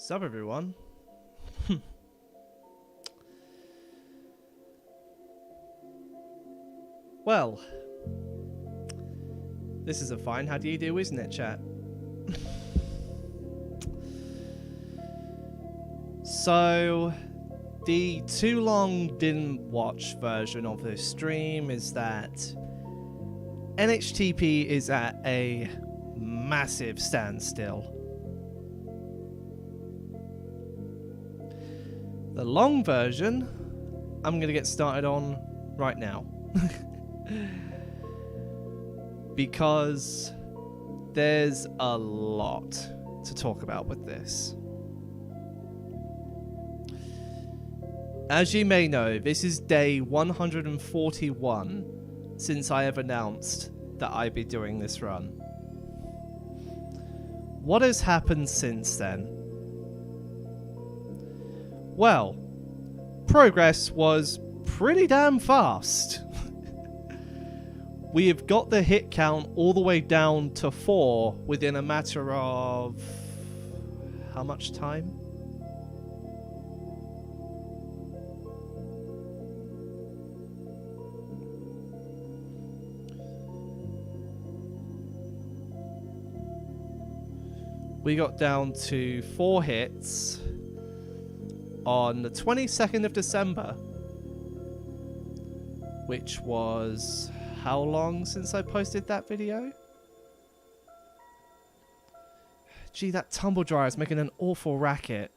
Sup everyone. Well, this is a fine how do you do, isn't it, chat? So, the too long didn't watch version of this stream is that NHTP is at a massive standstill. The long version, I'm going to get started on right now. Because there's a lot to talk about with this. As you may know, this is day 141 since I have announced that I'd be doing this run. What has happened since then? Well, progress was pretty damn fast. We have got the hit count all the way down to 4 within a matter of... how much time? We got down to 4 hits on the 22nd of December, which was how long since I posted that video? Gee, that tumble dryer is making an awful racket.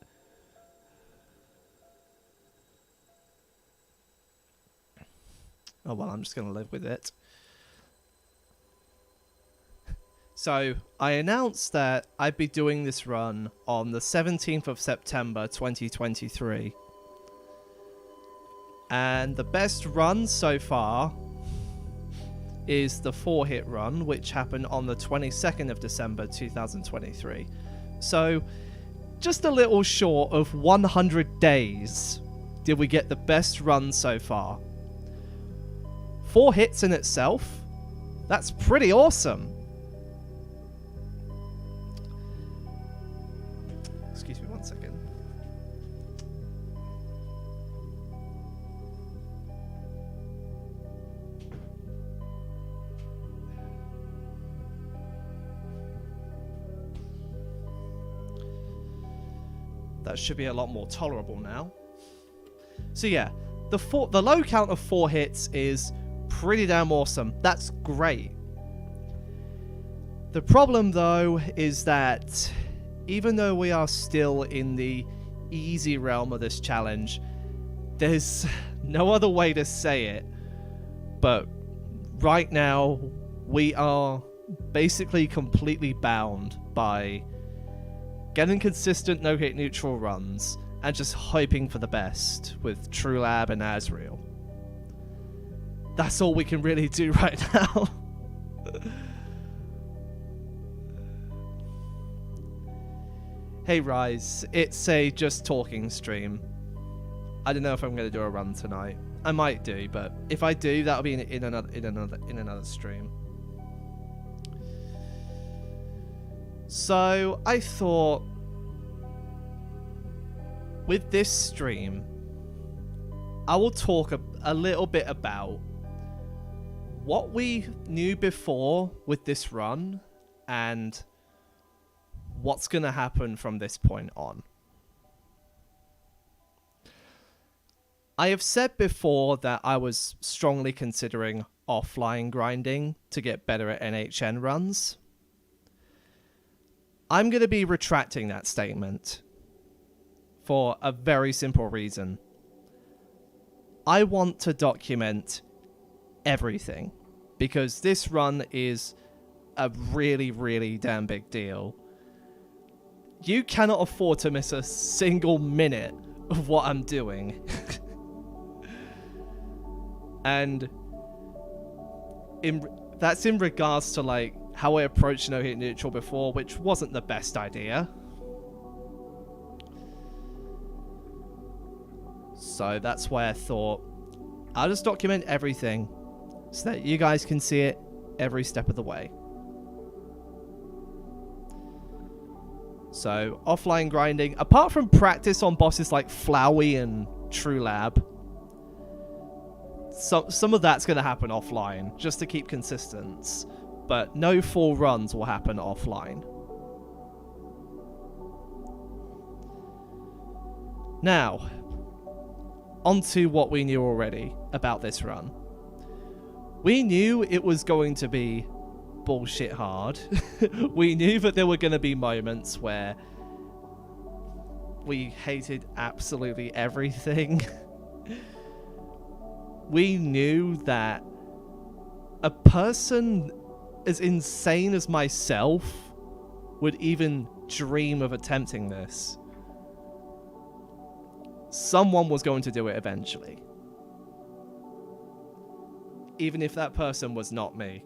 Oh well, I'm just going to live with it. So, I announced that I'd be doing this run on the 17th of September 2023. And the best run so far is the 4-hit run, which happened on the 22nd of December 2023. So, just a little short of 100 days did we get the best run so far. 4 hits in itself, that's pretty awesome. Excuse me one second. That should be a lot more tolerable now. So yeah, the low count of 4 hits is pretty damn awesome. That's great. The problem though is that even though we are still in the easy realm of this challenge, there's no other way to say it, but right now we are basically completely bound by getting consistent no-hit neutral runs and just hoping for the best with TrueLab and Azrael. That's all we can really do right now. Hey Rise, it's a just talking stream. I don't know if I'm going to do a run tonight. I might do, but if I do, that'll be in another stream. So I thought, with this stream, I will talk a little bit about what we knew before with this run and what's going to happen from this point on. I have said before that I was strongly considering offline grinding to get better at NHN runs. I'm going to be retracting that statement for a very simple reason. I want to document everything because this run is a really, really damn big deal. You cannot afford to miss a single minute of what I'm doing. And that's in regards to like how I approached no-hit neutral before, which wasn't the best idea. So that's why I thought I'll just document everything so that you guys can see it every step of the way. So offline grinding, apart from practice on bosses like Flowey and True Lab, some of that's going to happen offline just to keep consistent, but no full runs will happen offline. Now, onto what we knew already about this run. We knew it was going to be bullshit hard. We knew that there were going to be moments where we hated absolutely everything. We knew that a person as insane as myself would even dream of attempting this. Someone was going to do it eventually. Even if that person was not me.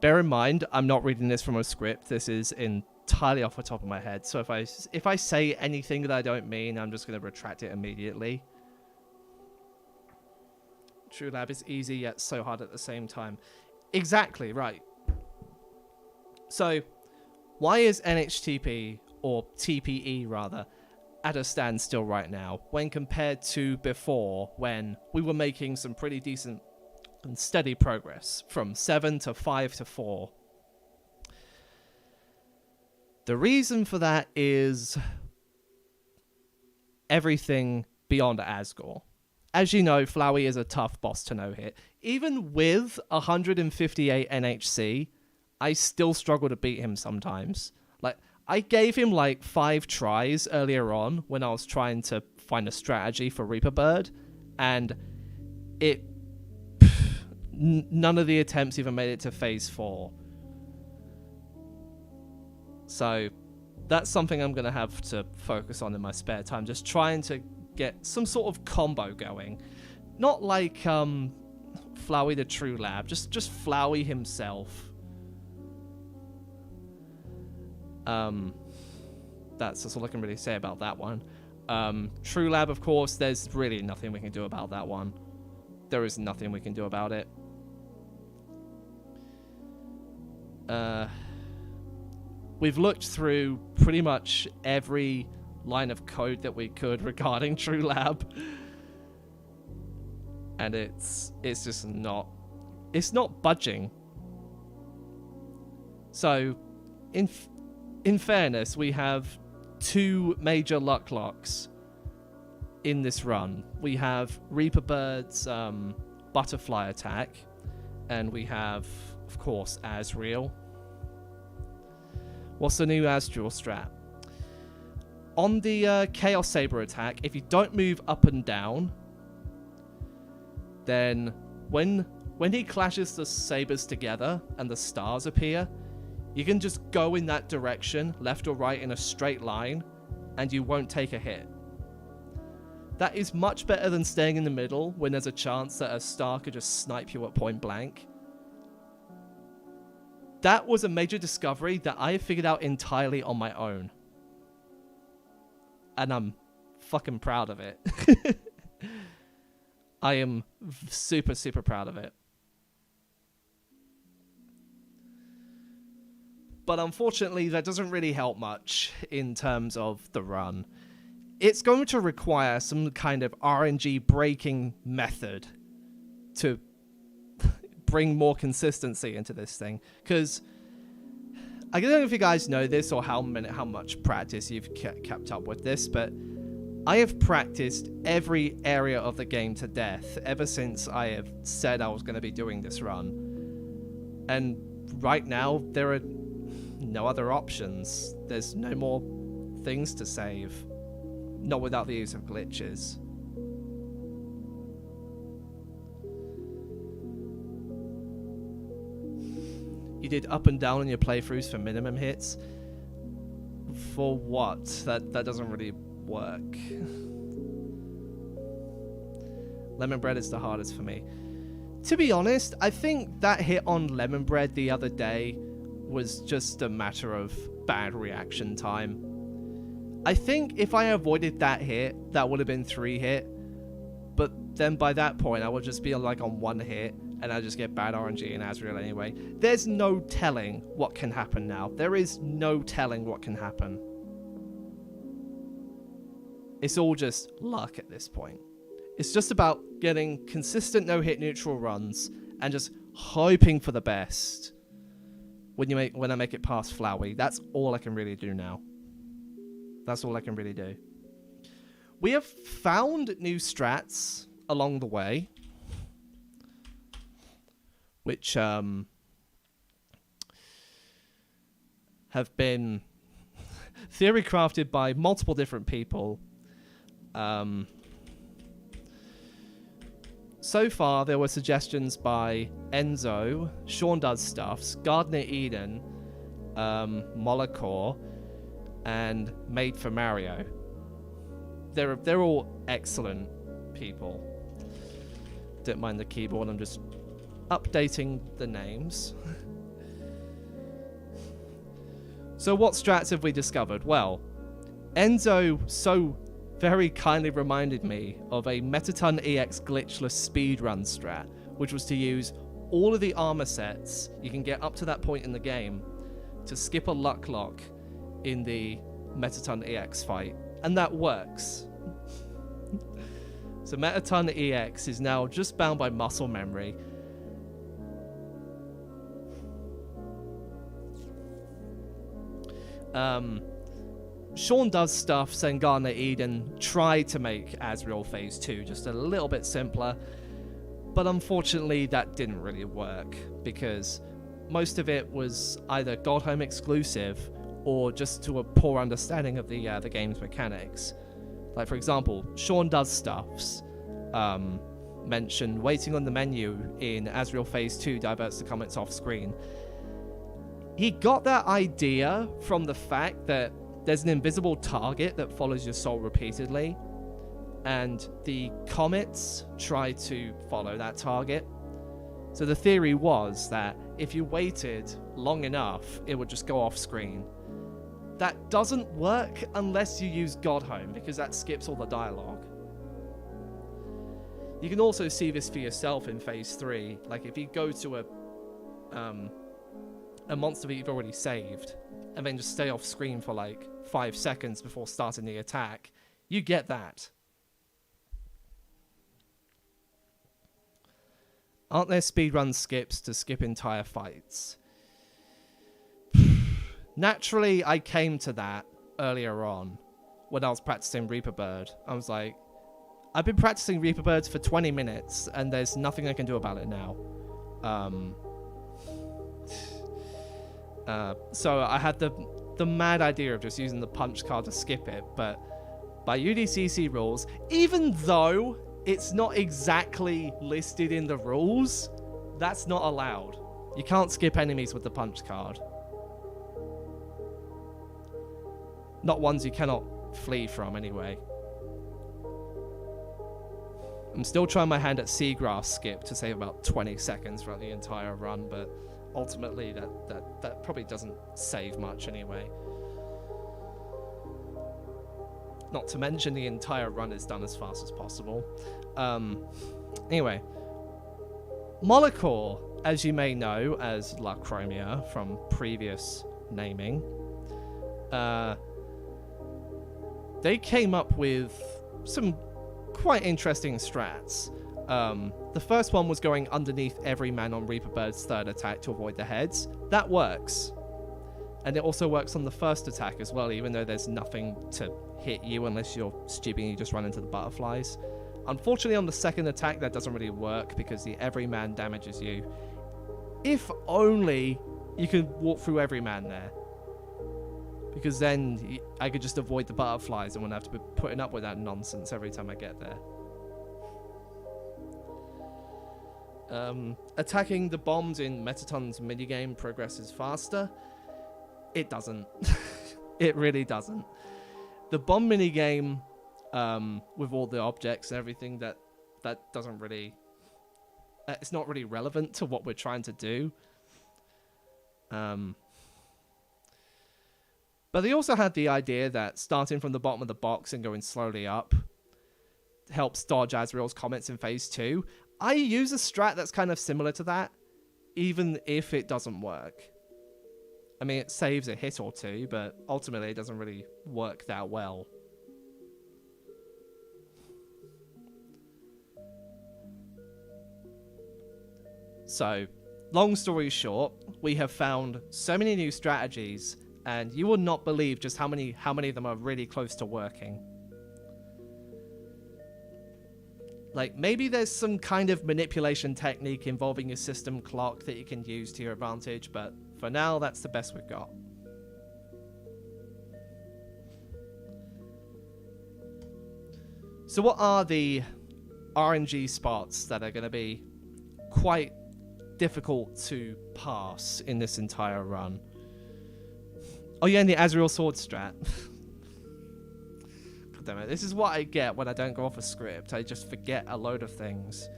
Bear in mind, I'm not reading this from a script. This is entirely off the top of my head. So if I say anything that I don't mean, I'm just going to retract it immediately. True Lab is easy yet so hard at the same time. Exactly, right. So, why is NHTP, or TPE rather, at a standstill right now when compared to before, when we were making some pretty decent and steady progress from 7 to 5 to 4? The reason for that is everything beyond Asgore. As you know, Flowey is a tough boss to no-hit. Even with 158 NHC, I still struggle to beat him sometimes. Like, I gave him like 5 tries earlier on when I was trying to find a strategy for Reaper Bird, and none of the attempts even made it to phase 4. So that's something I'm going to have to focus on in my spare time, just trying to get some sort of combo going. Not like Flowey the True Lab, just Flowey himself. That's all I can really say about that one. True Lab, of course, there's really nothing we can do about that one. There is nothing we can do about it. We've looked through pretty much every line of code that we could regarding True Lab, and it's just not budging. So in fairness, we have 2 major luck locks in this run. We have Reaper Bird's butterfly attack, and we have, of course, Asriel. What's the new Asriel strat? On the Chaos Saber attack, if you don't move up and down, then when he clashes the sabers together and the stars appear, you can just go in that direction, left or right, in a straight line, and you won't take a hit. That is much better than staying in the middle when there's a chance that a star could just snipe you at point blank. That was a major discovery that I figured out entirely on my own. And I'm fucking proud of it. I am super, super proud of it. But unfortunately, that doesn't really help much in terms of the run. It's going to require some kind of RNG breaking method to bring more consistency into this thing. Because I don't know if you guys know this or how much practice you've kept up with this, but I have practiced every area of the game to death ever since I have said I was going to be doing this run. And right now, there are no other options. There's no more things to save. Not without the use of glitches. You did up and down on your playthroughs for minimum hits? For what? That doesn't really work. Lemon Bread is the hardest for me. To be honest, I think that hit on Lemon Bread the other day was just a matter of bad reaction time. I think if I avoided that hit, that would have been 3 hit. But then by that point I would just be like on one hit and I just get bad RNG in Azrael anyway. There's no telling what can happen now. There is no telling what can happen. It's all just luck at this point. It's just about getting consistent no-hit neutral runs and just hoping for the best when I make it past Flowey. That's all I can really do now. That's all I can really do. We have found new strats along the way, which have been theory crafted by multiple different people. So far, there were suggestions by Enzo, Sean Does Stuffs, Gardner Eden, Molokor, and Made for Mario. They're all excellent people. Don't mind the keyboard, I'm just updating the names. So what strats have we discovered? Well, Enzo so very kindly reminded me of a Metaton EX glitchless speedrun strat, which was to use all of the armor sets you can get up to that point in the game to skip a luck lock in the Metaton EX fight. And that works. So Metaton EX is now just bound by muscle memory. Sean Does Stuff, saying Gardner Eden tried to make Azrael Phase 2 just a little bit simpler, but unfortunately that didn't really work because most of it was either Godhome exclusive or just to a poor understanding of the game's mechanics. Like, for example, Sean Does Stuffs mentioned waiting on the menu in Azrael Phase 2 diverts the comments off screen. He got that idea from the fact that there's an invisible target that follows your soul repeatedly, and the comets try to follow that target. So the theory was that if you waited long enough, it would just go off screen. That doesn't work unless you use Godhome, because that skips all the dialogue. You can also see this for yourself in Phase 3. Like, if you go to a monster that you've already saved, and then just stay off screen for like 5 seconds before starting the attack, you get that. Aren't there speedrun skips to skip entire fights? Naturally, I came to that earlier on when I was practicing Reaper Bird. I was like, I've been practicing Reaper Birds for 20 minutes and there's nothing I can do about it now. So I had the mad idea of just using the punch card to skip it, but by UDCC rules, even though it's not exactly listed in the rules, that's not allowed. You can't skip enemies with the punch card. Not ones you cannot flee from, anyway. I'm still trying my hand at Seagrass skip to save about 20 seconds throughout the entire run, but ultimately that probably doesn't save much anyway. Not to mention the entire run is done as fast as possible. Anyway, Molokor, as you may know as La Chromia from previous naming, they came up with some quite interesting strats. The first one was going underneath every man on Reaper Bird's third attack to avoid the heads. That works. And it also works on the first attack as well, even though there's nothing to hit you unless you're stupid and you just run into the butterflies. Unfortunately, on the second attack, that doesn't really work because the every man damages you. If only you could walk through every man there. Because then I could just avoid the butterflies and wouldn't have to be putting up with that nonsense every time I get there. Attacking the bombs in Metaton's minigame progresses faster. It doesn't. It really doesn't. The bomb minigame, with all the objects and everything, that doesn't really... it's not really relevant to what we're trying to do. But they also had the idea that starting from the bottom of the box and going slowly up, helps dodge Azrael's comments in phase 2. I use a strat that's kind of similar to that, even if it doesn't work. I mean, it saves a hit or two, but ultimately it doesn't really work that well. So, long story short, we have found so many new strategies, and you will not believe just how many of them are really close to working. Like, maybe there's some kind of manipulation technique involving your system clock that you can use to your advantage, but for now, that's the best we've got. So what are the RNG spots that are going to be quite difficult to pass in this entire run? Oh yeah, and the Azrael sword strat. God damn it, this is what I get when I don't go off a script. I just forget a load of things.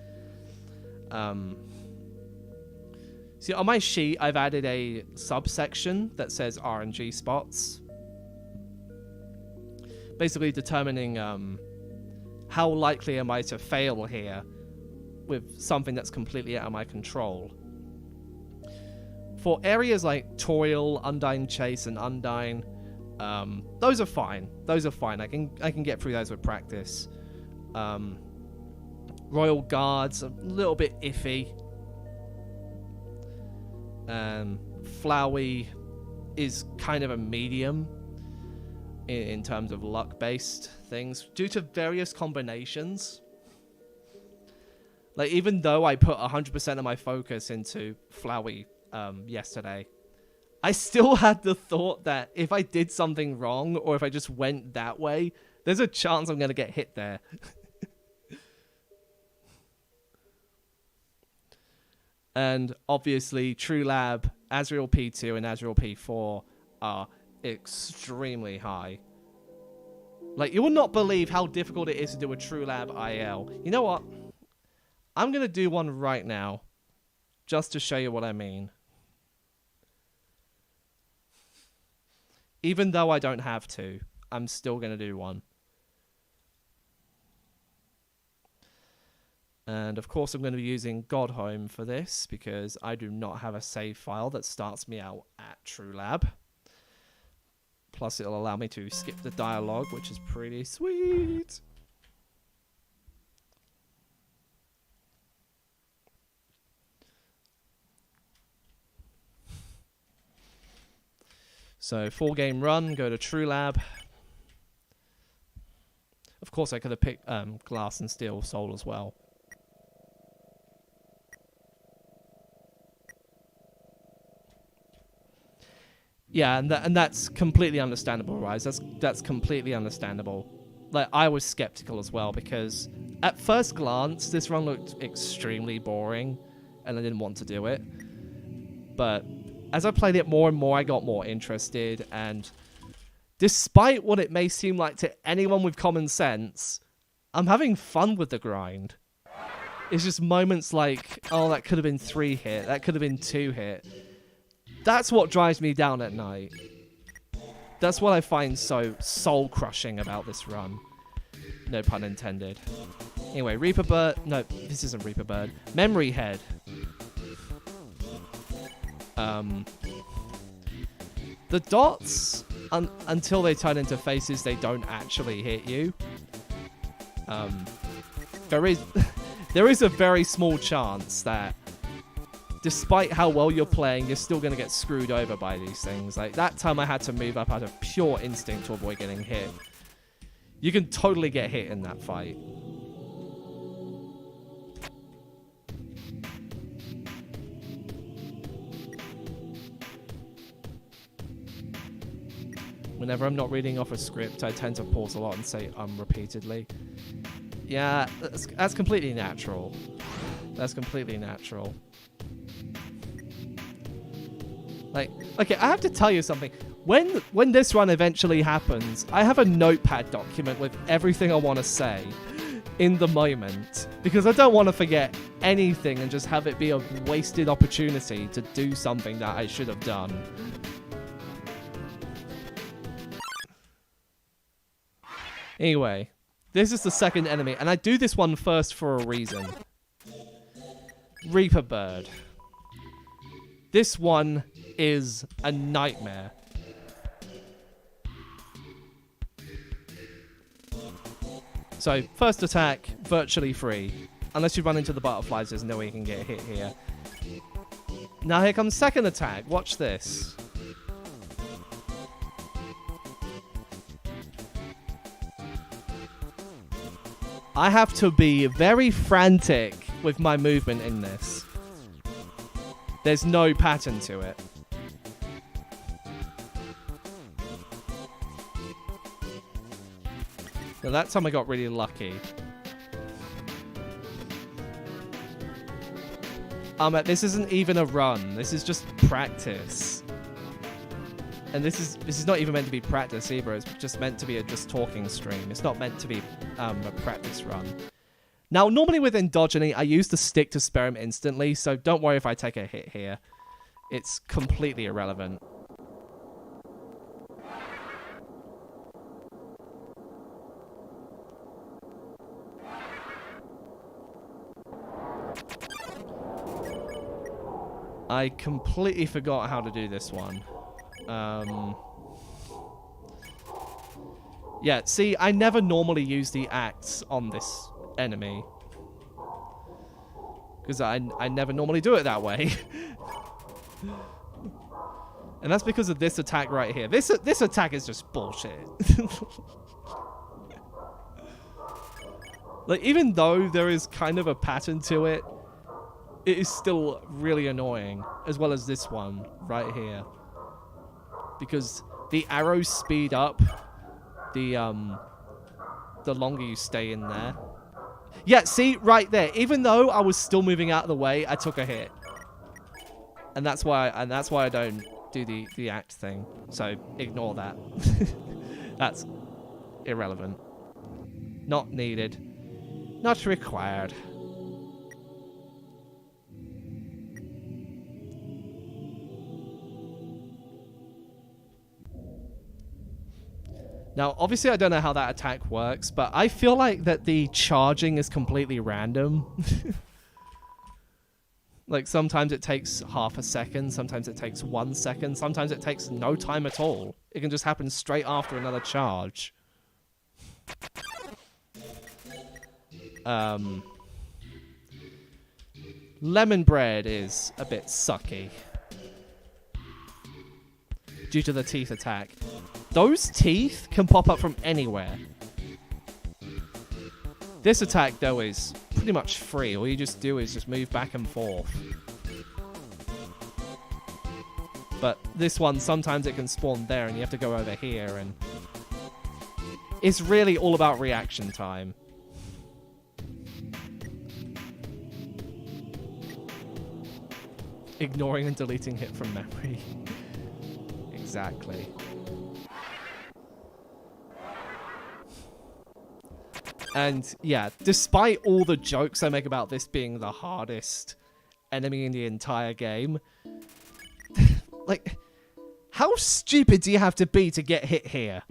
See, on my sheet, I've added a subsection that says RNG spots. Basically determining how likely am I to fail here with something that's completely out of my control. For areas like Toil, Undyne Chase, and Undyne, those are fine. Those are fine. I can get through those with practice. Royal Guards, a little bit iffy. Flowey is kind of a medium in terms of luck-based things due to various combinations. Like, even though I put 100% of my focus into Flowey yesterday, I still had the thought that if I did something wrong or if I just went that way, there's a chance I'm going to get hit there. And obviously, True Lab, Azrael P2 and Azrael P4 are extremely high. Like, you will not believe how difficult it is to do a True Lab IL. You know what? I'm going to do one right now, just to show you what I mean. Even though I don't have to, I'm still going to do one. And of course I'm going to be using Godhome for this, because I do not have a save file that starts me out at True Lab. Plus it'll allow me to skip the dialogue, which is pretty sweet. So 4-game run, go to True Lab. Of course I could have picked Glass and Steel Soul as well. Yeah, and that's completely understandable, Rise. That's completely understandable. Like, I was skeptical as well, because at first glance, this run looked extremely boring, and I didn't want to do it. But as I played it more and more, I got more interested, and despite what it may seem like to anyone with common sense, I'm having fun with the grind. It's just moments like, oh, that could have been 3 hit, that could have been 2 hit. That's what drives me down at night. That's what I find so soul-crushing about this run. No pun intended. Anyway, Reaper Bird... No, this isn't Reaper Bird. Memory Head. The dots, until they turn into faces, they don't actually hit you. There is a very small chance that despite how well you're playing, you're still going to get screwed over by these things. Like, that time I had to move up out of pure instinct to avoid getting hit. You can totally get hit in that fight. Whenever I'm not reading off a script, I tend to pause a lot and say repeatedly. Yeah, that's completely natural. That's completely natural. Like, okay, I have to tell you something. When this run eventually happens, I have a notepad document with everything I want to say in the moment, because I don't want to forget anything and just have it be a wasted opportunity to do something that I should have done. Anyway, This is the second enemy, and I do this one first for a reason. Reaper Bird. This one is a nightmare. So, first attack, virtually free. Unless you run into the butterflies, there's no way you can get hit here. Now here comes second attack. Watch this. I have to be very frantic with my movement in this. There's no pattern to it. Now that time I got really lucky. This isn't even a run. This is just practice. And this is not even meant to be practice either. It's just meant to be a just talking stream. It's not meant to be a practice run. Now, normally with Endogyny, I use the stick to spare him instantly, so don't worry if I take a hit here. It's completely irrelevant. I completely forgot how to do this one. Yeah, see, I never normally use the axe on this enemy. Because I never normally do it that way. And that's because of this attack right here. This attack is just bullshit. Like, even though there is kind of a pattern to it, it is still really annoying, as well as this one right here. Because the arrows speed up the longer you stay in there. Yeah, see, right there. Even though I was still moving out of the way, I took a hit. And that's why I don't do the act thing. So ignore that. That's irrelevant. Not needed. Not required. Now, obviously, I don't know how that attack works, but I feel like that the charging is completely random. Like, sometimes it takes half a second, sometimes it takes 1 second, sometimes it takes no time at all. It can just happen straight after another charge. Lemon bread is a bit sucky due to the teeth attack. Those teeth can pop up from anywhere. This attack, though, is pretty much free. All you just do is just move back and forth. But this one, sometimes it can spawn there and you have to go over here, and it's really all about reaction time. Ignoring and deleting hit from memory. Exactly. And yeah, despite all the jokes I make about this being the hardest enemy in the entire game, like, how stupid do you have to be to get hit here?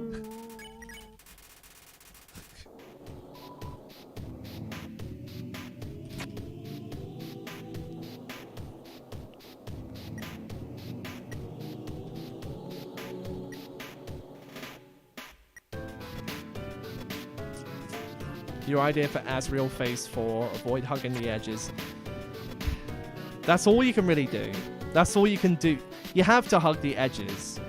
Your idea for Asriel Phase 4, avoid hugging the edges. That's all you can really do. That's all you can do. You have to hug the edges.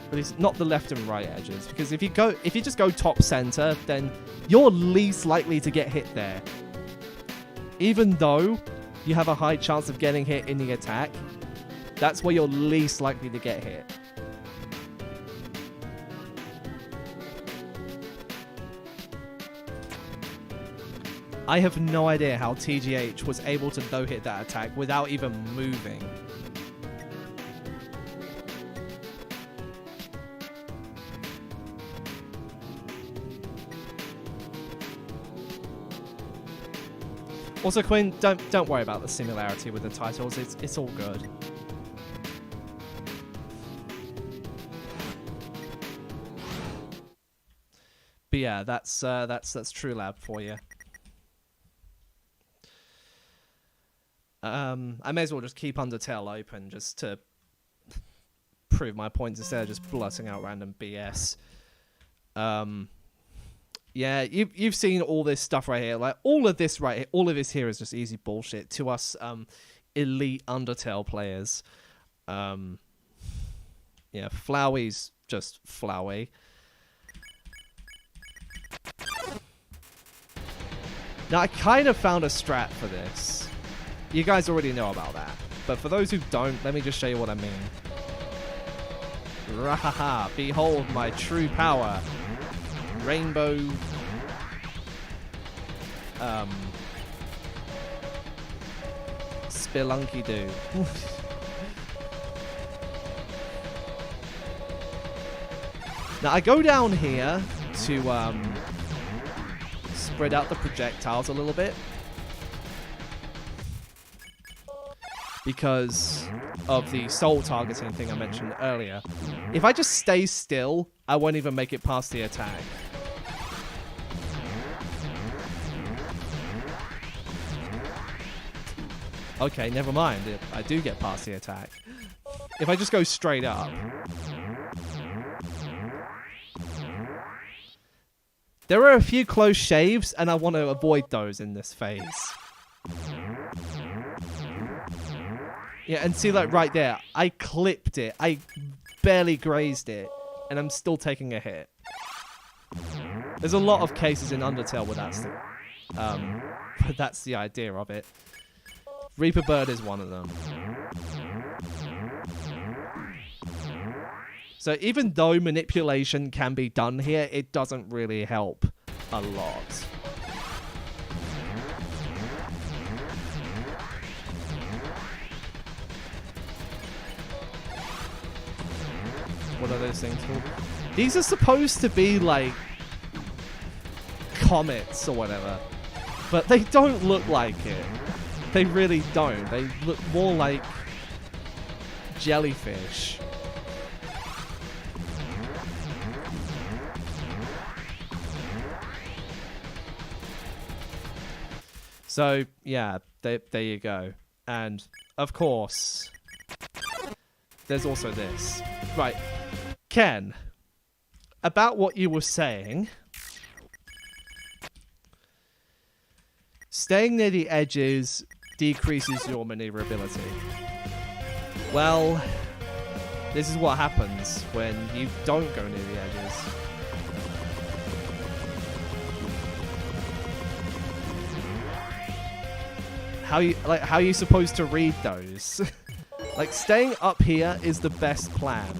But it's not the left and right edges. Because if you just go top center, then you're least likely to get hit there. Even though you have a high chance of getting hit in the attack, that's where you're least likely to get hit. I have no idea how TGH was able to no-hit that attack without even moving. Also, Quinn, don't worry about the similarity with the titles. It's all good. But yeah, that's True Lab for you. I may as well just keep Undertale open just to prove my point instead of just blurting out random BS. Yeah, you've seen all this stuff right here. Like all of this right here, all of this here is just easy bullshit to us elite Undertale players. Yeah, Flowey's just Flowey. Now I kind of found a strat for this. You guys already know about that. But for those who don't, let me just show you what I mean. Rahaha, behold my true power. Rainbow... Spelunky do. Now I go down here to spread out the projectiles a little bit. Because of the soul targeting thing I mentioned earlier. If I just stay still, I won't even make it past the attack. Okay, never mind. I do get past the attack. If I just go straight up. There are a few close shaves, and I want to avoid those in this phase. Yeah, and see, like, right there, I clipped it. I barely grazed it, and I'm still taking a hit. There's a lot of cases in Undertale where that's the idea of it. Reaper Bird is one of them. So even though manipulation can be done here, it doesn't really help a lot. What are those things called? These are supposed to be like comets or whatever, but they don't look like it. They really don't. They look more like jellyfish. So yeah, there you go. And of course, there's also this. Right. Ken, about what you were saying, staying near the edges decreases your maneuverability. Well, this is what happens when you don't go near the edges. How are you supposed to read those? Like, staying up here is the best plan.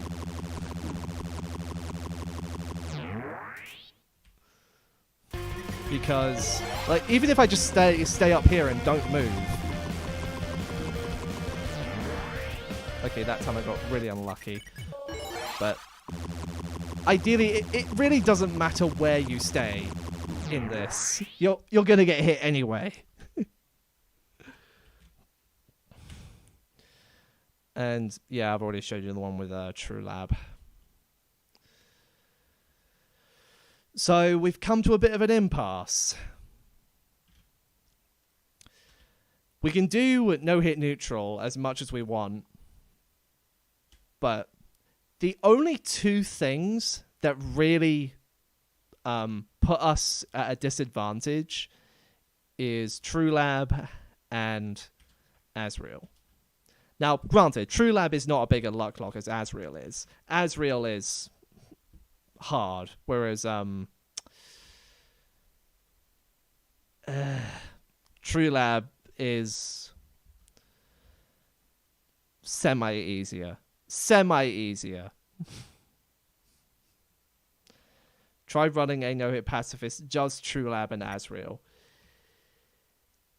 Because, like, even if I just stay up here and don't move. Okay, that time I got really unlucky. But ideally, it really doesn't matter where you stay in this. You're gonna get hit anyway. And yeah, I've already showed you the one with True Lab. So we've come to a bit of an impasse. We can do no-hit neutral as much as we want. But the only two things that really put us at a disadvantage is True Lab and Asriel. Now, granted, True Lab is not a bigger luck lock as Asriel is. Asriel is hard, whereas True Lab is semi-easier. Try running a no-hit pacifist, just True Lab and Asriel.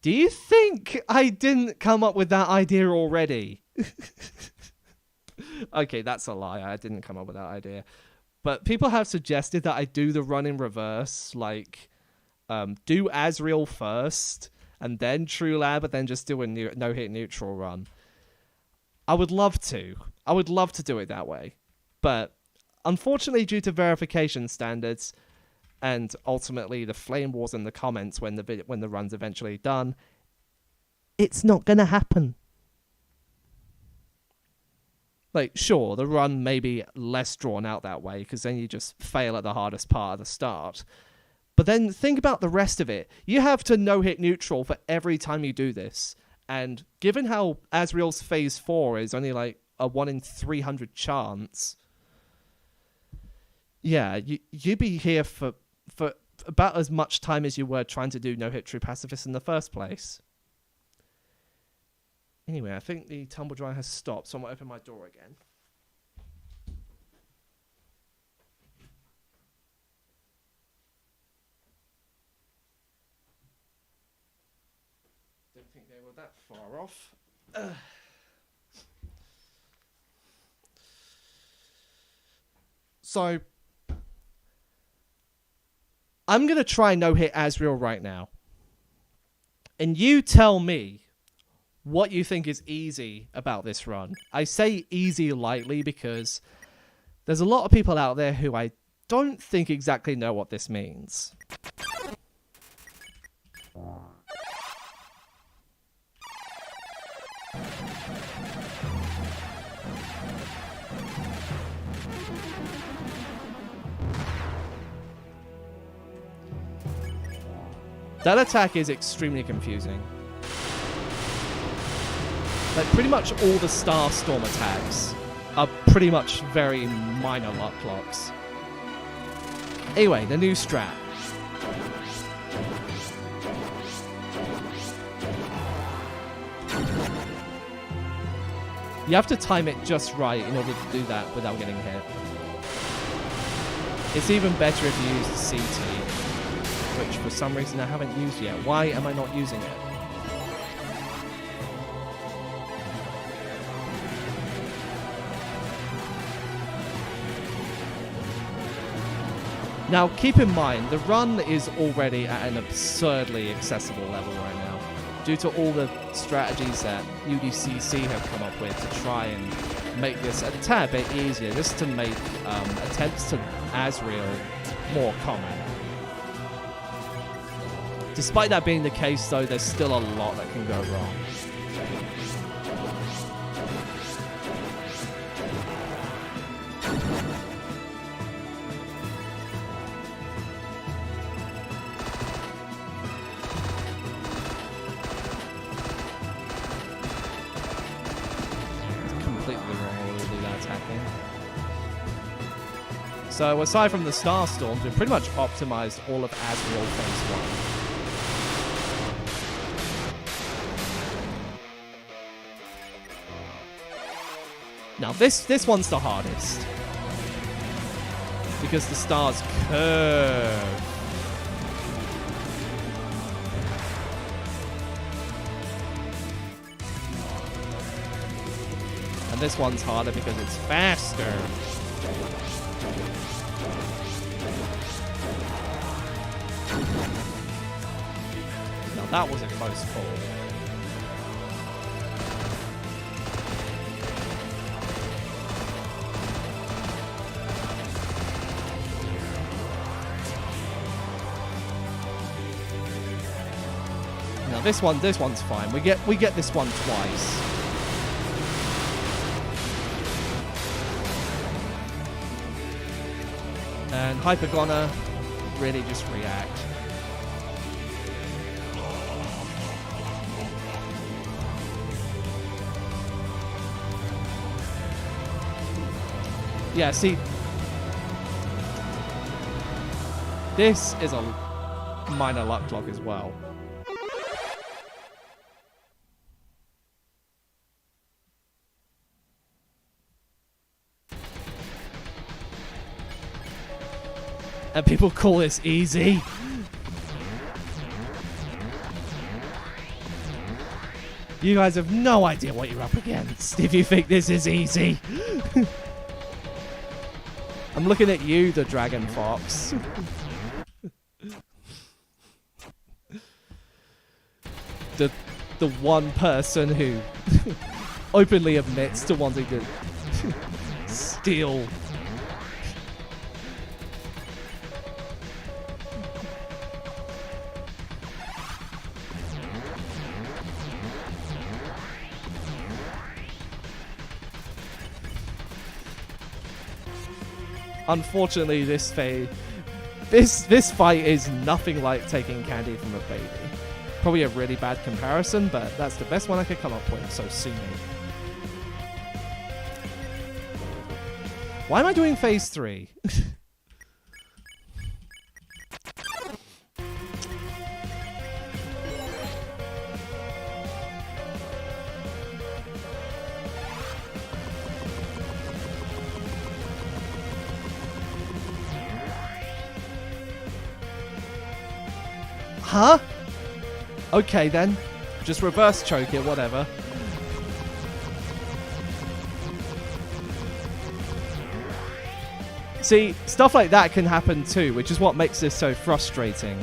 Do you think I didn't come up with that idea already? Okay, that's a lie. I didn't come up with that idea. But people have suggested that I do the run in reverse, like do Asriel first, and then True Lab, but then just do a no-hit neutral run. I would love to. I would love to do it that way. But unfortunately, due to verification standards, and ultimately the flame wars in the comments when the run's eventually done, it's not gonna happen. Like, sure, the run may be less drawn out that way, because then you just fail at the hardest part at the start. But then think about the rest of it. You have to no-hit neutral for every time you do this. And given how Asriel's Phase 4 is only like a 1 in 300 chance, yeah, you'd be here for about as much time as you were trying to do no-hit True Pacifist in the first place. Anyway, I think the tumble dryer has stopped, so I'm going to open my door again. Don't think they were that far off. So, I'm going to try no-hit Asriel right now. And you tell me what you think is easy about this run. I say easy lightly because there's a lot of people out there who I don't think exactly know what this means. That attack is extremely confusing. Like, pretty much all the Starstorm attacks are pretty much very minor luck locks. Anyway, the new strat. You have to time it just right in order to do that without getting hit. It's even better if you use the CT, which for some reason I haven't used yet. Why am I not using it? Now, keep in mind, the run is already at an absurdly accessible level right now, due to all the strategies that UDCC have come up with to try and make this a tad bit easier, just to make attempts to Asriel more common. Despite that being the case, though, there's still a lot that can go wrong. So aside from the Starstorms, we've pretty much optimized all of Asriel Phase 1. Now this one's the hardest, because the stars curve. And this one's harder because it's faster. Now that was a close call. Now this one's fine. We get this one twice. And Hypergonna really just react. Yeah, see, this is a minor luck clock as well. And people call this easy. You guys have no idea what you're up against if you think this is easy. I'm looking at you, the Dragon Fox. the one person who openly admits to wanting to steal Unfortunately, this fight is nothing like taking candy from a baby. Probably a really bad comparison, but that's the best one I could come up with, so sue me. Why am I doing phase 3? Huh? Okay then. Just reverse choke it, whatever. See, stuff like that can happen too, which is what makes this so frustrating.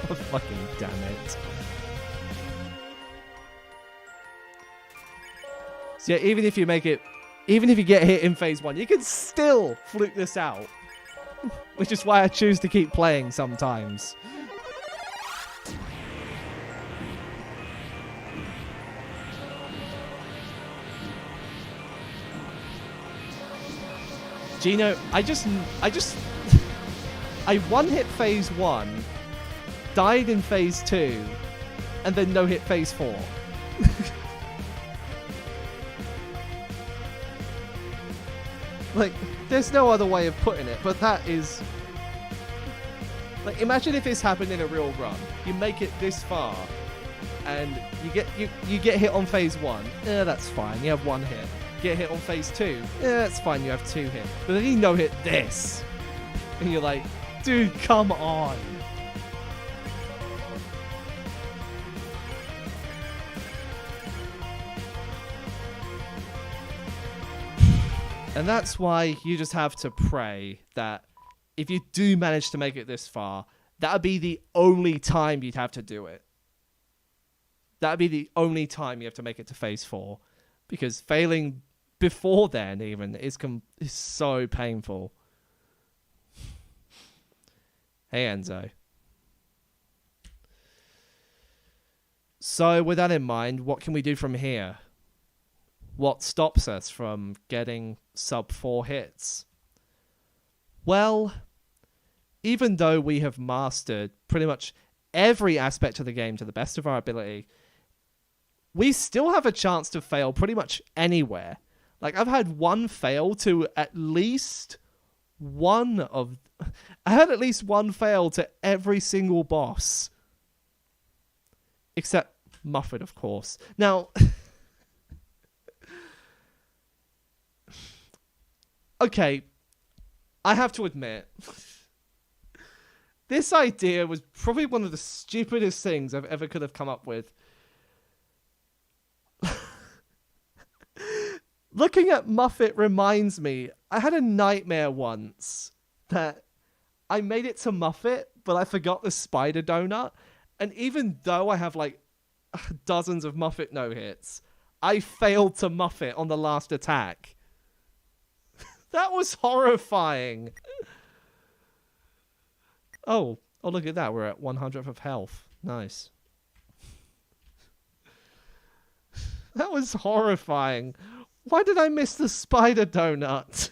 God fucking damn it. So yeah, even if you get hit in phase 1, you can still fluke this out. Which is why I choose to keep playing sometimes. Gino, I one-hit phase 1, died in phase 2, and then no-hit phase 4. Like, there's no other way of putting it, but that is... Like, imagine if this happened in a real run. You make it this far, and you get hit on phase 1. That's fine, you have 1 hit. Get hit on phase 2. That's fine, you have 2 hits. But then you no-hit this. And you're like, dude, come on. And that's why you just have to pray that if you do manage to make it this far, that would be the only time you'd have to do it. That would be the only time you have to make it to phase 4. Because failing before then even is so painful. Hey, Enzo. So with that in mind, what can we do from here? What stops us from getting sub 4 hits? Well, even though we have mastered pretty much every aspect of the game to the best of our ability, we still have a chance to fail pretty much anywhere. Like, I've had one fail to at least one of... I had at least one fail to every single boss. Except Muffet, of course. Now... Okay, I have to admit, this idea was probably one of the stupidest things I've ever could have come up with. Looking at Muffet reminds me, I had a nightmare once that I made it to Muffet, but I forgot the spider donut. And even though I have like dozens of Muffet no-hits, I failed to Muffet on the last attack. That was horrifying. Oh, look at that. We're at 100th of health. Nice. That was horrifying. Why did I miss the spider donut?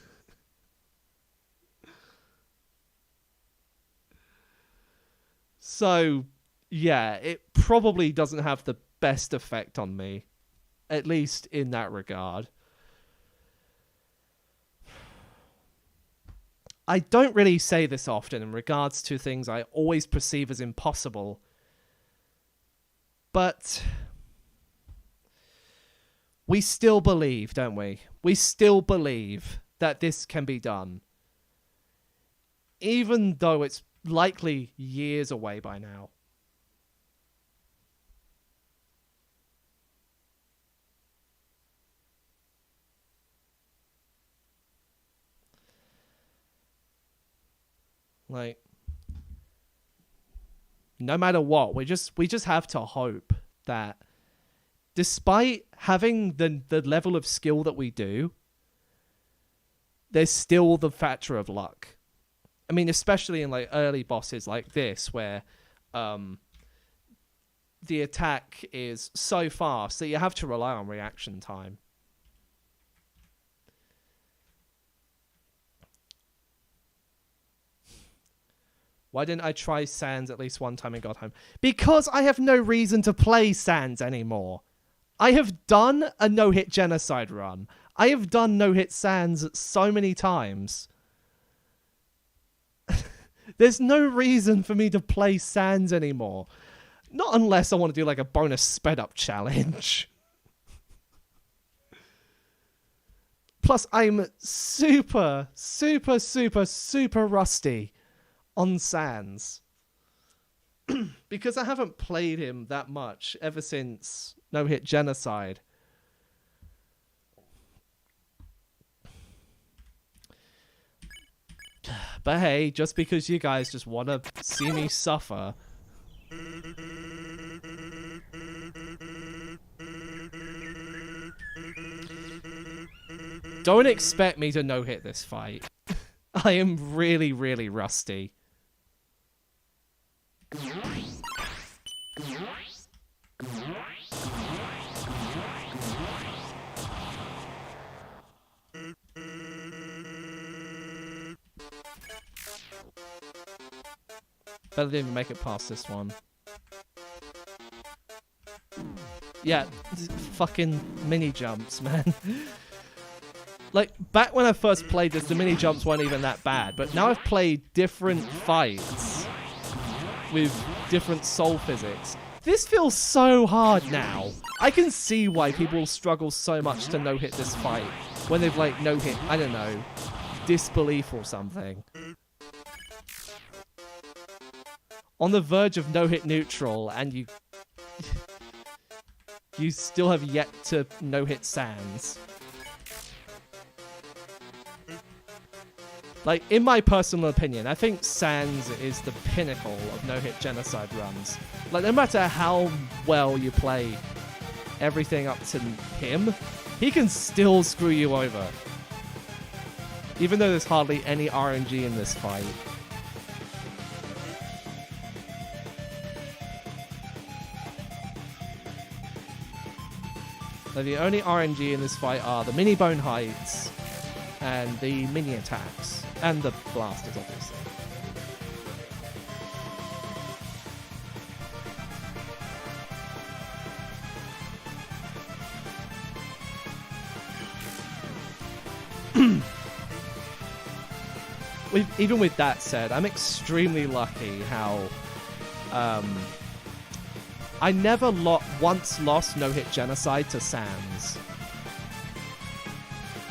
So, yeah, it probably doesn't have the best effect on me. At least in that regard. I don't really say this often in regards to things I always perceive as impossible. But we still believe, don't we? We still believe that this can be done. Even though it's likely years away by now. Like, no matter what, we just have to hope that despite having the level of skill that we do, there's still the factor of luck. I mean, especially in like early bosses like this, where the attack is so fast that you have to rely on reaction time. Why didn't I try Sans at least one time and got home? Because I have no reason to play Sans anymore. I have done a no-hit genocide run. I have done no-hit Sans so many times. There's no reason for me to play Sans anymore. Not unless I want to do like a bonus sped-up challenge. Plus, I'm super, super, super, super rusty on Sans. Because I haven't played him that much ever since No Hit Genocide. But hey, just because you guys just want to see me suffer. Don't expect me to no-hit this fight. I am really, really rusty. Better didn't even make it past this one. Yeah, fucking mini jumps, man. Like, back when I first played this, the mini jumps weren't even that bad. But now I've played different fights with different soul physics. This feels so hard now. I can see why people struggle so much to no-hit this fight. When they've, like, no-hit, I don't know, disbelief or something. On the verge of no-hit neutral, and you still have yet to no-hit Sans. Like, in my personal opinion, I think Sans is the pinnacle of no-hit genocide runs. Like, no matter how well you play everything up to him, he can still screw you over. Even though there's hardly any RNG in this fight. So the only RNG in this fight are the mini bone heights and the mini attacks. And the blasters, obviously. Even with that said, I'm extremely lucky how I never once lost no-hit genocide to Sans.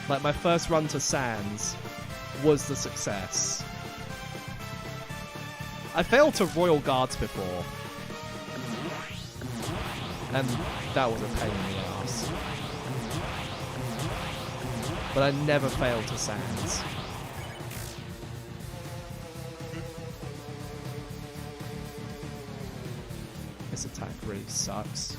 Like, my first run to Sans was the success. I failed to Royal Guards before. And that was a pain in the ass. But I never failed to Sans. This attack really sucks.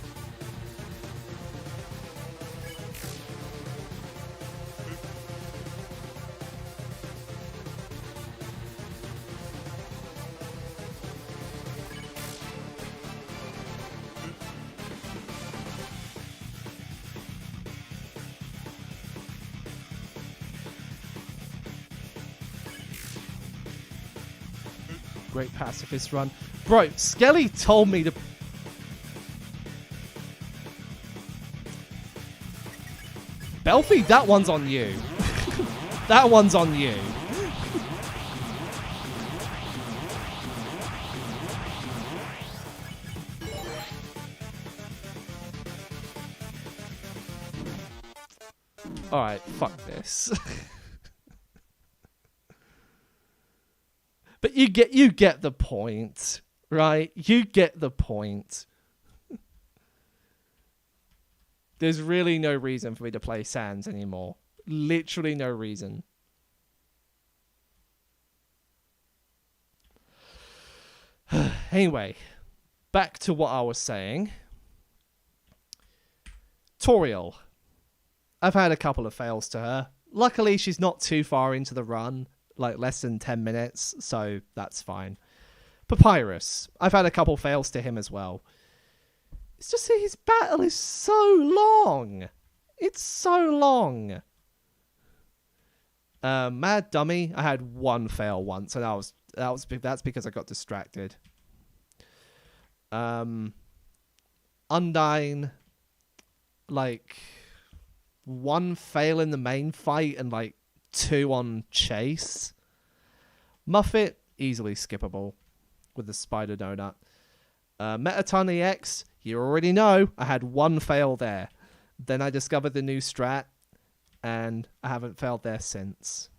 Great pacifist run. Bro, Skelly told me to... Belfie, that one's on you. That one's on you. Alright, fuck this. But you get the point, right? You get the point. There's really no reason for me to play Sans anymore. Literally no reason. Anyway, back to what I was saying. Toriel. I've had a couple of fails to her. Luckily, she's not too far into the run. like less than 10 minutes, so that's fine. Papyrus. I've had a couple fails to him as well. It's just that his battle is so long. It's so long. Mad Dummy. I had one fail once, and that's because I got distracted. Undyne, like 1 fail in the main fight and like 2 on chase. Muffet, easily skippable with the spider donut. Metaton EX, you already know, I had 1 fail there. Then I discovered the new strat, and I haven't failed there since.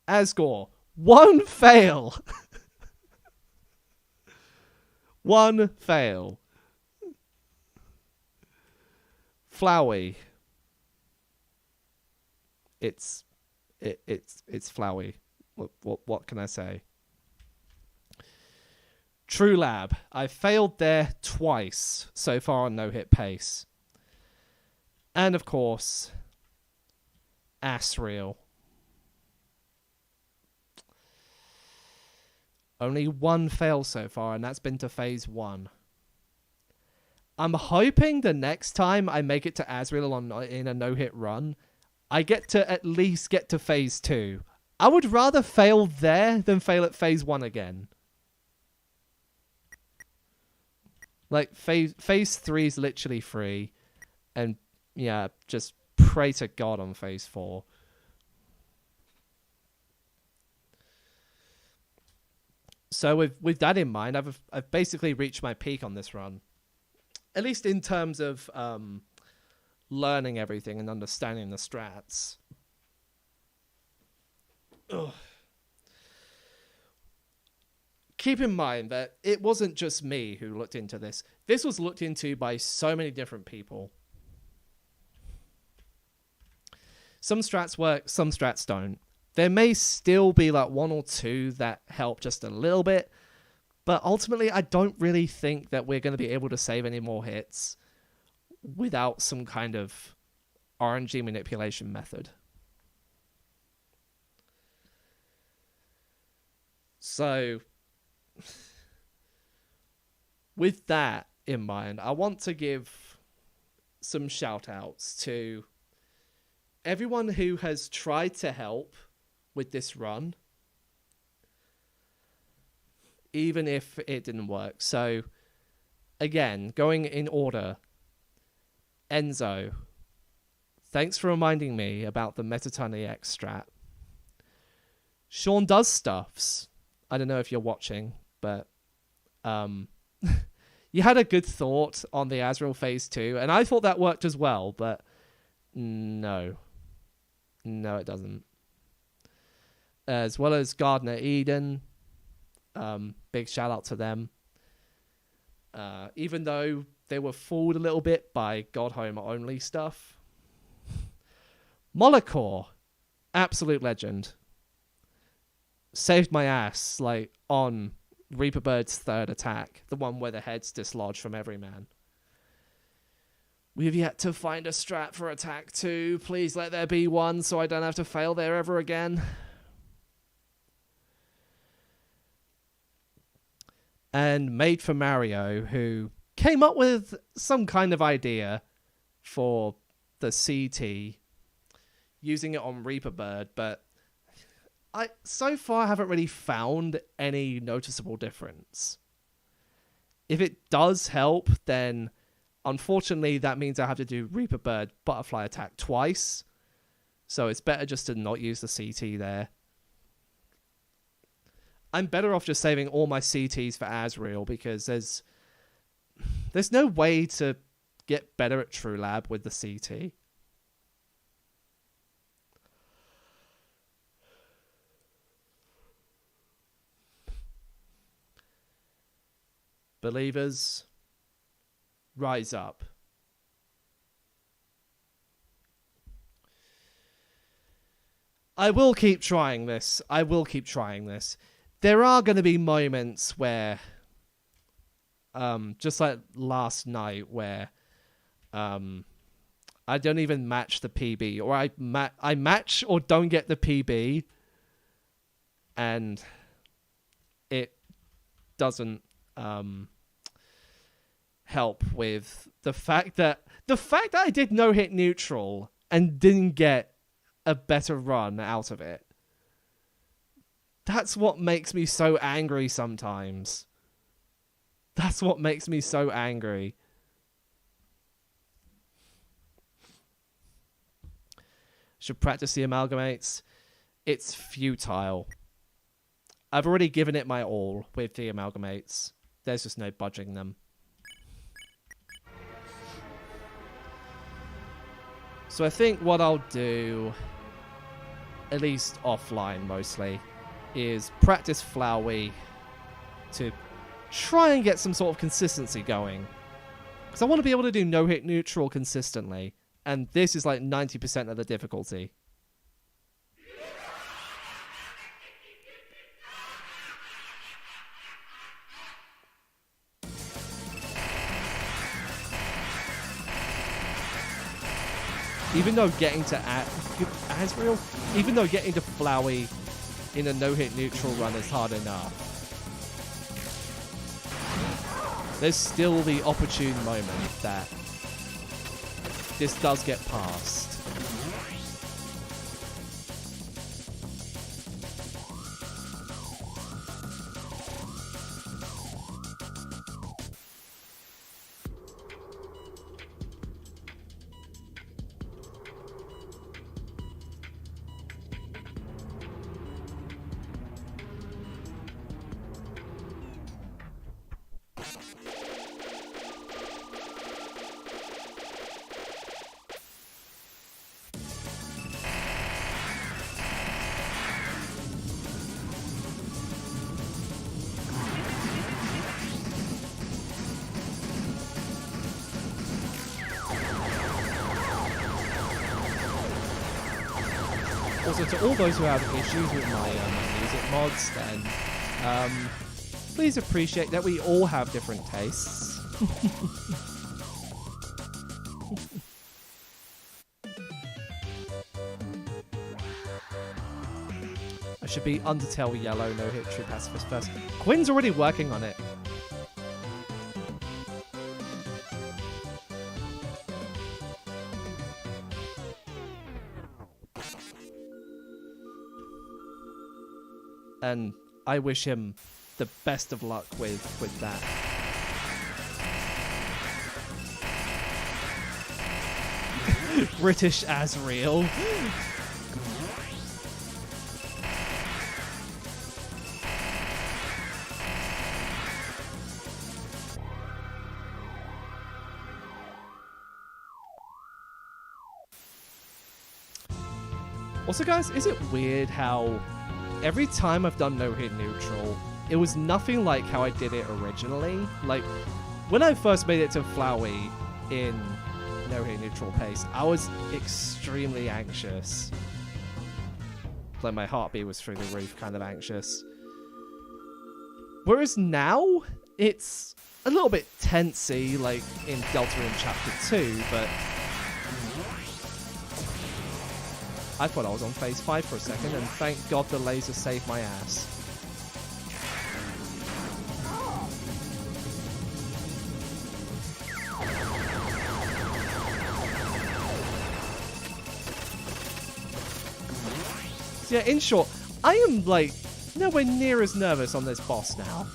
Asgore, 1 fail. 1 fail. Flowey. It's Flowey. What can I say? True Lab. I failed there twice so far on no hit pace. And of course, Asriel. Only 1 fail so far, and that's been to phase 1. I'm hoping the next time I make it to Asriel in a no-hit run, I get to at least get to phase 2. I would rather fail there than fail at phase 1 again. Like, phase 3 is literally free. And, yeah, just pray to God on phase 4. So with that in mind, I've basically reached my peak on this run. At least in terms of learning everything and understanding the strats. Ugh. Keep in mind that it wasn't just me who looked into this. This was looked into by so many different people. Some strats work, some strats don't. There may still be like 1 or 2 that help just a little bit, but ultimately I don't really think that we're going to be able to save any more hits without some kind of RNG manipulation method. So, with that in mind, I want to give some shout outs to everyone who has tried to help with this run, even if it didn't work. So, again, going in order, Enzo, thanks for reminding me about the Metaton EX strat. Sean Does Stuffs, I don't know if you're watching, but you had a good thought on the Azrael phase 2, and I thought that worked as well, but no, it doesn't. As well as Gardner Eden, big shout out to them. Even though they were fooled a little bit by God Home only stuff. Molokor, absolute legend. Saved my ass, like, on Reaper Bird's 3rd attack, the one where the head's dislodged from every man. We've yet to find a strat for attack 2. Please let there be one so I don't have to fail there ever again. And Made for Mario, who came up with some kind of idea for the CT, using it on Reaper Bird, but I so far haven't really found any noticeable difference. If it does help, then unfortunately that means I have to do Reaper Bird Butterfly Attack twice, so it's better just to not use the CT there. I'm better off just saving all my CTs for Asriel, because there's no way to get better at True Lab with the CT. Believers, rise up. I will keep trying this. There are going to be moments where, just like last night, where I don't even match the PB, or I match or don't get the PB, and it doesn't help with the fact that I did no hit neutral and didn't get a better run out of it. That's what makes me so angry sometimes. That's what makes me so angry. Should practice the amalgamates. It's futile. I've already given it my all with the amalgamates. There's just no budging them. So I think what I'll do, at least offline mostly, is practice Flowey to try and get some sort of consistency going. Because I want to be able to do no-hit neutral consistently. And this is like 90% of the difficulty. Even though getting to Asriel, even though getting to Flowey in a no-hit neutral run is hard enough, there's still the opportune moment that this does get past. Also, to all those who have issues with my music mods, then please appreciate that we all have different tastes. I should be Undertale yellow, no hit true pacifist first. Quinn's already working on it. And I wish him the best of luck with that. British Asriel. Also, guys, is it weird how every time I've done no-hit neutral, it was nothing like how I did it originally? Like, when I first made it to Flowey in no-hit neutral pace, I was extremely anxious. Like, my heartbeat was through the roof, kind of anxious. Whereas now, it's a little bit tensey, like in Delta in Chapter 2, but I thought I was on phase 5 for a second, and thank God the laser saved my ass. So yeah, in short, I am like nowhere near as nervous on this boss now.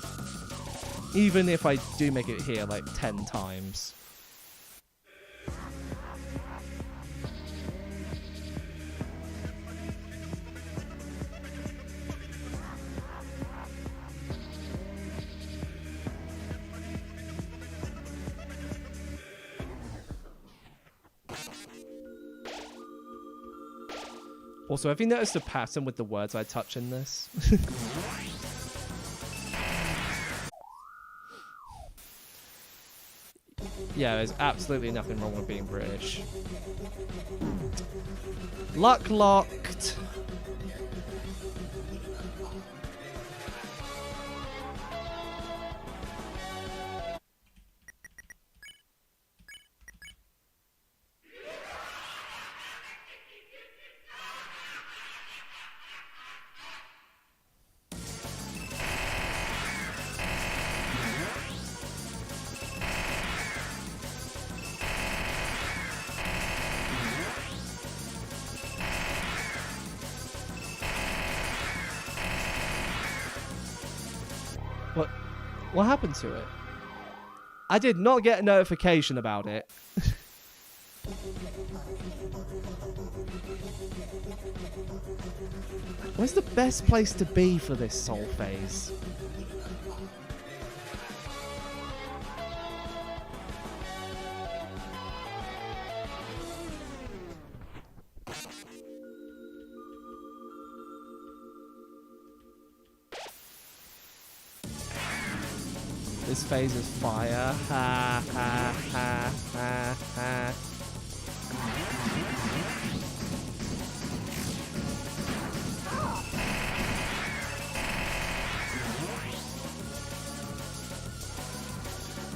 Even if I do make it here like 10 times. Also, have you noticed a pattern with the words I touch in this? Yeah, there's absolutely nothing wrong with being British. Luck locked. What happened to it? I did not get a notification about it. Where's the best place to be for this soul phase? This phase is fire. Ha ha ha ha ha.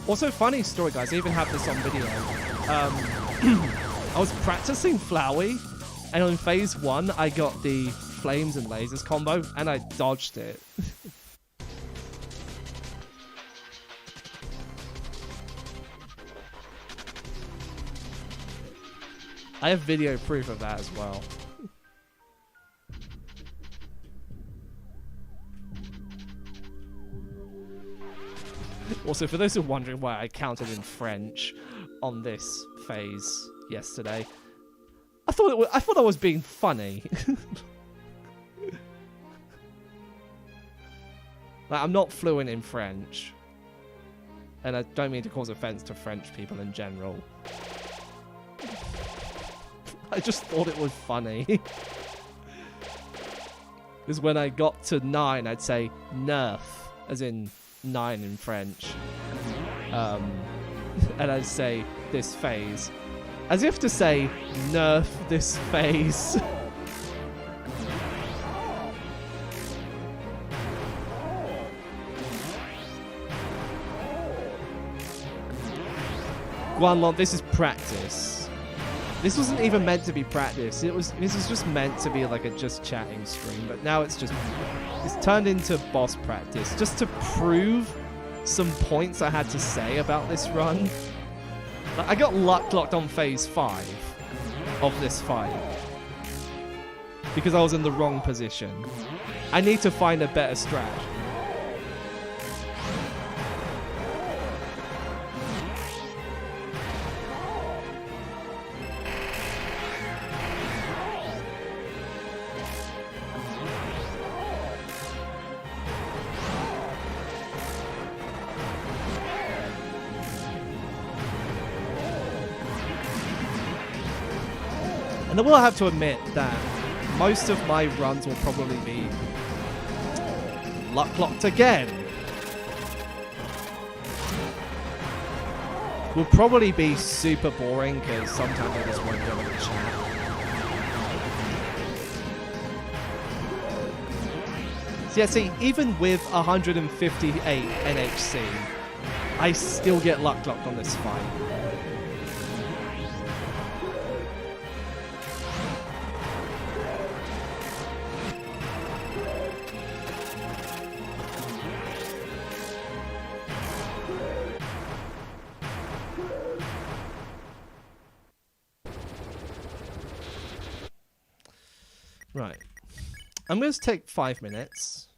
Also, funny story, guys. I even have this on video. I was practicing Flowey, and on phase 1, I got the flames and lasers combo, and I dodged it. I have video proof of that as well. Also, for those who are wondering why I counted in French on this phase yesterday, I thought I was being funny. Like, I'm not fluent in French, and I don't mean to cause offense to French people in general. I just thought it was funny. Because when I got to 9, I'd say "neuf," as in 9 in French. And I'd say "this phase," as if to say "nerf this phase." Guanlon, this is practice. This wasn't even meant to be practice. This was just meant to be like a just chatting stream, but now it's turned into boss practice, just to prove some points I had to say about this run. Like, I got luck locked on phase 5 of this fight because I was in the wrong position. I need to find a better strat. And I will have to admit that most of my runs will probably be luck locked again. Will probably be super boring because sometimes I just won't go in the chat. So yeah, see, even with 158 NHC, I still get luck locked on this fight. Right. I'm going to take 5 minutes.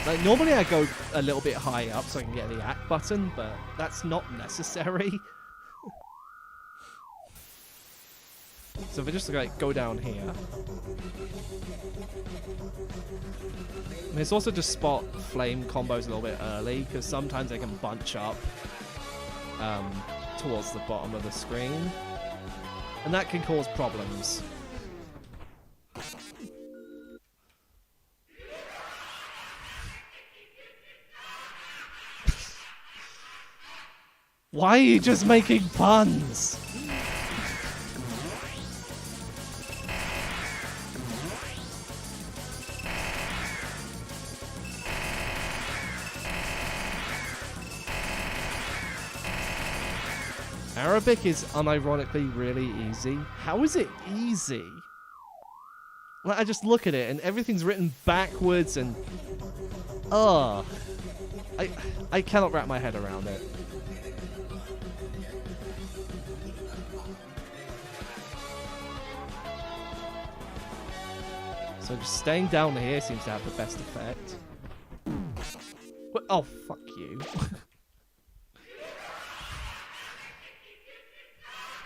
Like, normally I go a little bit high up so I can get the act button, but that's not necessary. So if I just like go down here. And it's also to spot flame combos a little bit early, because sometimes they can bunch up towards the bottom of the screen. And that can cause problems. Why are you just making puns? Arabic is unironically really easy. How is it easy? Like, I just look at it and everything's written backwards and... Ugh. I cannot wrap my head around it. So just staying down here seems to have the best effect. What? Oh, fuck you.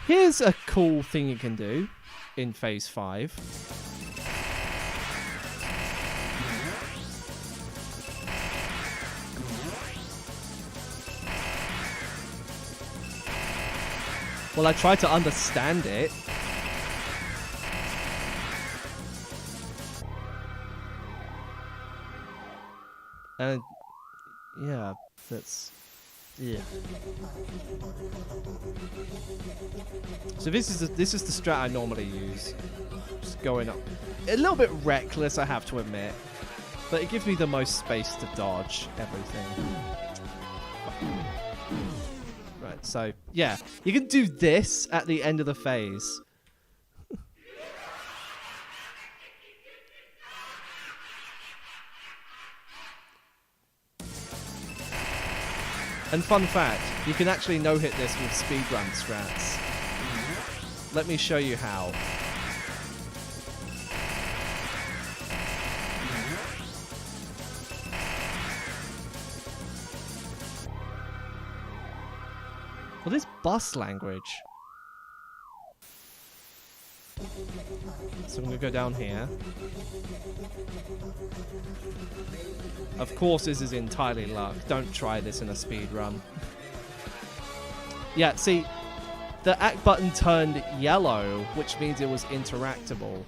Here's a cool thing you can do in Phase 5. Well, I tried to understand it. And yeah, that's... Yeah. So this is the strat I normally use. Just going up. A little bit reckless, I have to admit. But it gives me the most space to dodge everything. Right, so yeah. You can do this at the end of the phase. And fun fact, you can actually no-hit this with speedrun strats. Let me show you how. What is bus language? So I'm going to go down here. Of course, this is entirely luck. Don't try this in a speed run. Yeah, see, the act button turned yellow, which means it was interactable.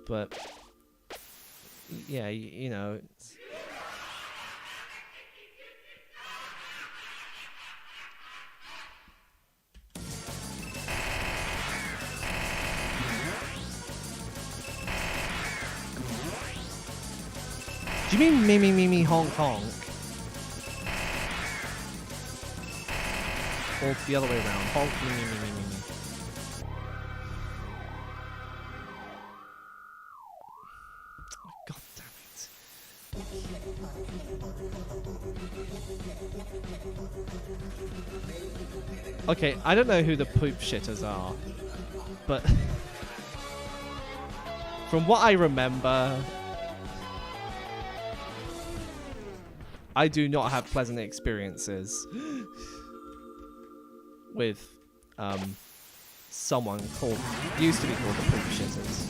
But, yeah, you know, it's... Do you mean me, me, me, me, honk, honk? Or the other way around? Honk, me, me, me, me, me, me. God damn it. Okay, I don't know who the poop shitters are, but from what I remember, I do not have pleasant experiences with someone used to be called the poop shitters.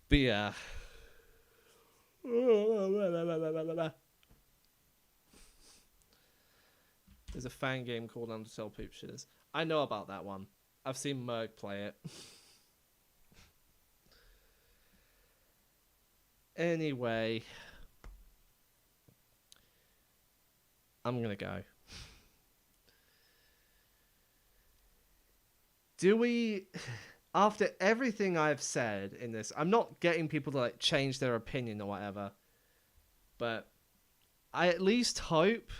But yeah. There's a fan game called Undertale Poop Shitters. I know about that one. I've seen Merg play it. Anyway. I'm gonna go. Do we... After everything I've said in this, I'm not getting people to like change their opinion or whatever. But I at least hope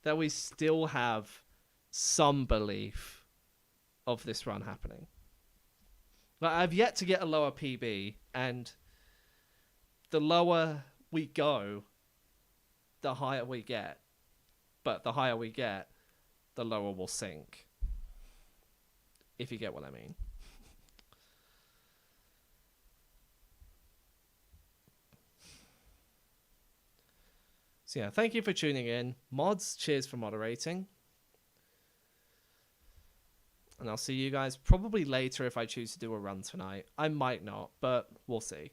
that we still have some belief of this run happening. Like, I've yet to get a lower PB, and the lower we go, the higher we get. But the higher we get, the lower we'll sink. If you get what I mean. So yeah, thank you for tuning in. Mods, cheers for moderating. And I'll see you guys probably later if I choose to do a run tonight. I might not, but we'll see.